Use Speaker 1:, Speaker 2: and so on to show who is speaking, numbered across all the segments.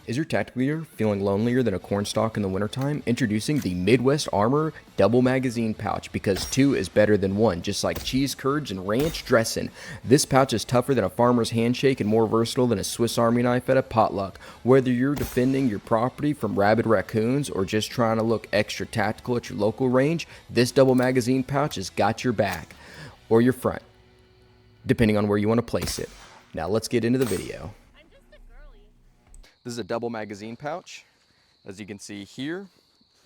Speaker 1: Is your tactical gear feeling lonelier than a cornstalk in the wintertime? Introducing the Midwest Armor Double Magazine Pouch, because 2 is better than 1, just like cheese curds and ranch dressing. This pouch is tougher than a farmer's handshake and more versatile than a Swiss Army knife at a potluck. Whether you're defending your property from rabid raccoons or just trying to look extra tactical at your local range, this double magazine pouch has got your back, or your front, depending on where you want to place it. Now let's get into the video. This is a double magazine pouch, as you can see here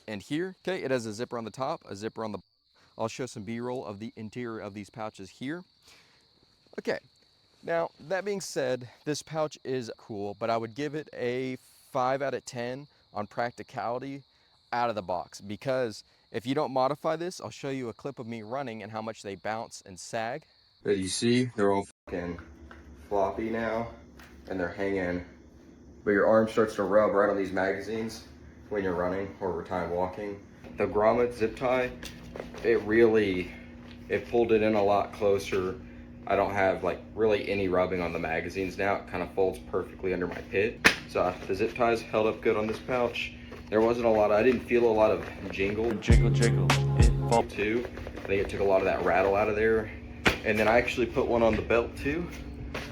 Speaker 1: and here. Okay, it has a zipper on the top, a zipper on the. I'll show some B-roll of the interior of these pouches here. Okay, now that being said, this pouch is cool, but I would give it a 5 out of 10 on practicality out of the box, because if you don't modify this, I'll show you a clip of me running and how much they bounce and sag. As you see, they're all fucking floppy now, and they're hanging. But your arm starts to rub right on these magazines when you're running or time walking. The grommet zip tie, it pulled it in a lot closer. I don't have like really any rubbing on the magazines now. It kind of folds perfectly under my pit. So the zip ties held up good on this pouch. There wasn't a lot, I didn't feel a lot of jingle.
Speaker 2: Jiggle, jiggle, it falls
Speaker 1: Too. I think it took a lot of that rattle out of there. And then I actually put one on the belt too,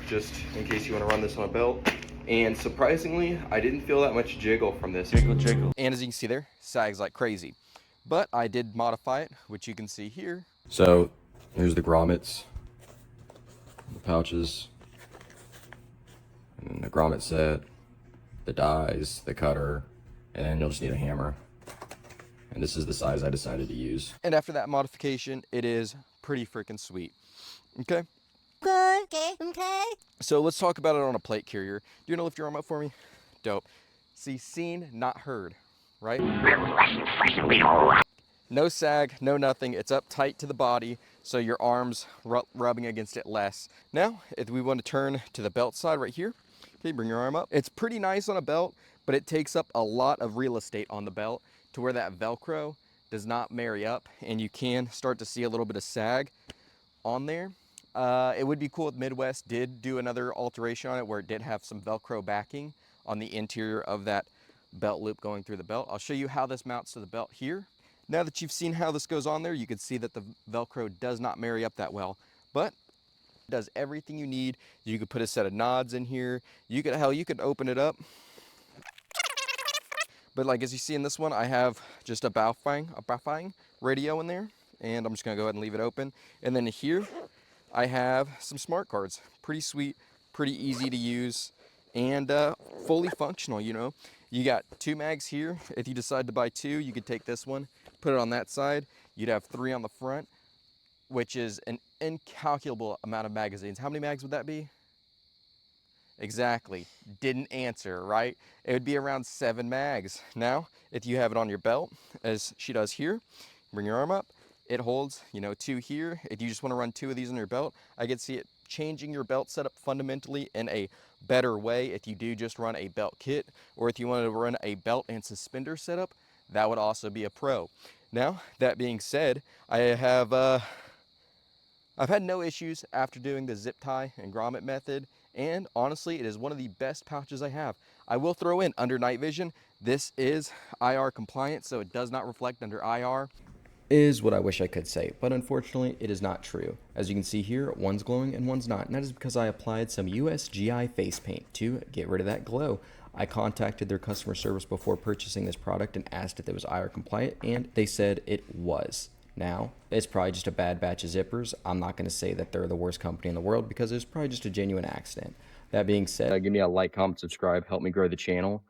Speaker 1: just in case you want to run this on a belt. And surprisingly, I didn't feel that much jiggle from this.
Speaker 2: jiggle, jiggle.
Speaker 1: And as you can see there, sags like crazy. But I did modify it, which you can see here. So here's the grommets, the pouches, and then the grommet set, the dies, the cutter, and then you'll just need a hammer. And this is the size I decided to use. And after that modification, it is pretty freaking sweet. Okay? Okay. So let's talk about it on a plate carrier. Do you want to lift your arm up for me? Dope. See, seen, not heard, right? No sag, no nothing. It's up tight to the body, so your arm's rubbing against it less. Now, if we want to turn to the belt side right here, okay, bring your arm up. It's pretty nice on a belt, but it takes up a lot of real estate on the belt to where that Velcro does not marry up, and you can start to see a little bit of sag on there. It would be cool if Midwest did do another alteration on it where it did have some Velcro backing on the interior of that belt loop going through the belt. I'll show you how this mounts to the belt here. Now that you've seen how this goes on there, you can see that the Velcro does not marry up that well, but it does everything you need. You could put a set of nods in here. You could open it up. But like as you see in this one, I have just a Baofeng radio in there, and I'm just gonna go ahead and leave it open. And then here, I have some smart cards. Pretty sweet, pretty easy to use, and fully functional, you know. You got 2 mags here. If you decide to buy 2, you could take this one, put it on that side. You'd have 3 on the front, which is an incalculable amount of magazines. How many mags would that be? Exactly. Didn't answer, right? It would be around 7 mags. Now, if you have it on your belt, as she does here, bring your arm up. It holds, 2 here. If you just want to run 2 of these on your belt, I could see it changing your belt setup fundamentally in a better way if you do just run a belt kit, or if you wanted to run a belt and suspender setup, that would also be a pro. Now, that being said, I've had no issues after doing the zip tie and grommet method, and honestly, it is one of the best pouches I have. I will throw in under night vision. This is IR compliant, so it does not reflect under IR. Is what I wish I could say, but unfortunately it is not true. As you can see here, one's glowing and one's not, and that is because I applied some USGI face paint to get rid of that glow. I contacted their customer service before purchasing this product and asked if it was IR compliant, and they said it was. Now, it's probably just a bad batch of zippers. I'm not going to say that they're the worst company in the world, because it's probably just a genuine accident. That being said, give me a like, comment, subscribe, help me grow the channel.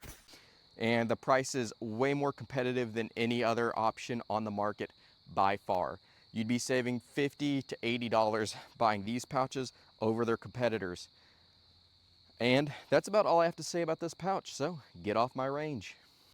Speaker 1: And the price is way more competitive than any other option on the market by far. You'd be saving $50 to $80 buying these pouches over their competitors. And that's about all I have to say about this pouch, so get off my range.